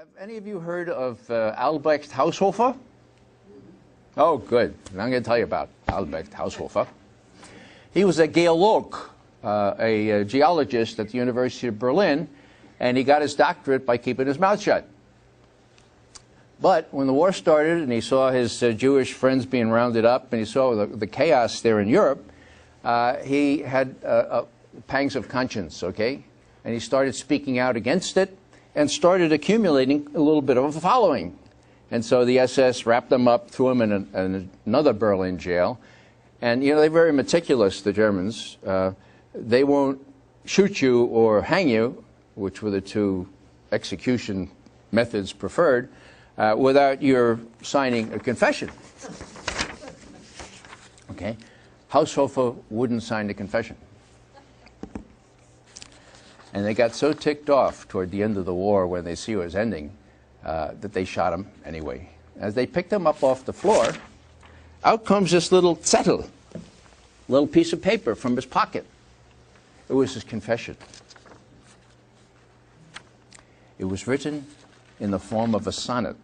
Have any of you heard of Albrecht Haushofer? Oh, good. I'm going to tell you about Albrecht Haushofer. He was a geolog, a geologist at the University of Berlin, and he got his doctorate by keeping his mouth shut. But when the war started and he saw his Jewish friends being rounded up and he saw the chaos there in Europe, he had pangs of conscience, okay? And he started speaking out against it and started accumulating a little bit of a following. And so the SS wrapped him up, threw him in another Berlin jail. And, you know, they're very meticulous, the Germans. They won't shoot you or hang you, which were the two execution methods preferred, without your signing a confession. Okay? Haushofer wouldn't sign the confession. And they got so ticked off toward the end of the war when they see it was ending that they shot him anyway. As they picked him up off the floor, out comes this little zettel, little piece of paper from his pocket. It was his confession. It was written in the form of a sonnet.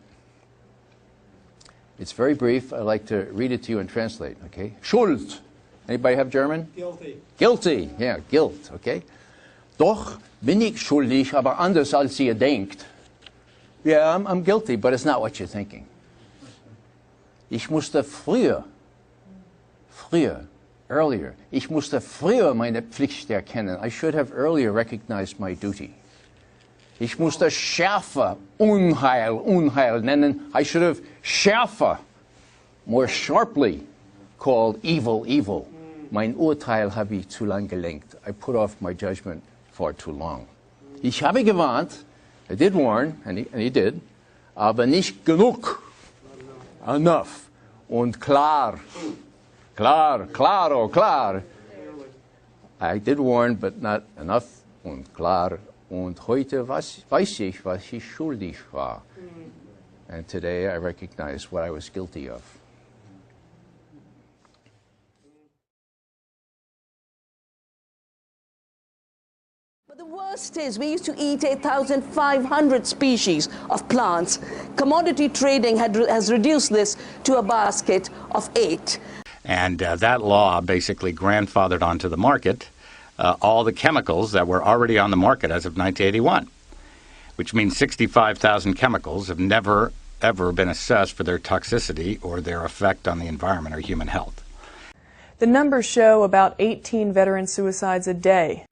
It's very brief. I'd like to read it to you and translate, okay? Schuld. Anybody have German? Guilty. Guilty, yeah, guilt, okay? Doch bin ich schuldig, aber anders als ihr denkt. Yeah, I'm guilty, but it's not what you're thinking. Ich musste earlier, ich musste früher meine Pflicht erkennen. I should have earlier recognized my duty. Ich musste schärfer Unheil nennen. I should have schärfer, more sharply called evil. Mein Urteil habe ich zu lang gelenkt. I put off my judgment for too long. Ich habe gewarnt, I did warn, and he did, aber nicht genug. Enough. Und klar. I did warn, but not enough. Und klar. Und heute weiß ich, was ich schuldig war. And today I recognize what I was guilty of. But the worst is we used to eat 8,500 species of plants. Commodity trading has reduced this to a basket of 8. And that law basically grandfathered onto the market all the chemicals that were already on the market as of 1981, which means 65,000 chemicals have never, ever been assessed for their toxicity or their effect on the environment or human health. The numbers show about 18 veteran suicides a day.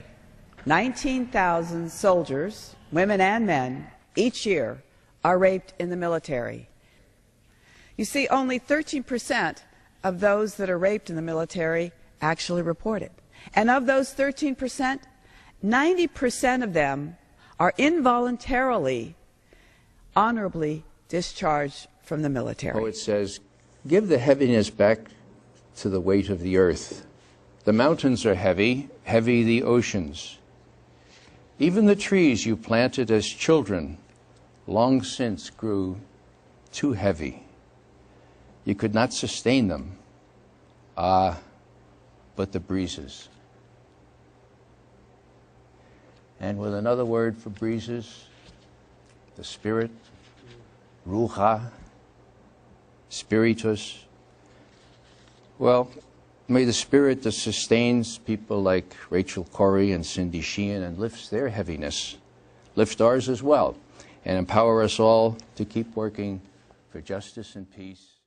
19,000 soldiers, women and men, each year are raped in the military. You see, only 13% of those that are raped in the military actually report it. And of those 13%, 90% of them are involuntarily, honorably discharged from the military. Oh, it says, give the heaviness back to the weight of the earth. The mountains are heavy, heavy the oceans. Even the trees you planted as children long since grew too heavy. You could not sustain them. But the breezes. And with another word for breezes, the spirit, ruha, spiritus. Well, may the spirit that sustains people like Rachel Corrie and Cindy Sheehan and lifts their heaviness, lift ours as well, and empower us all to keep working for justice and peace.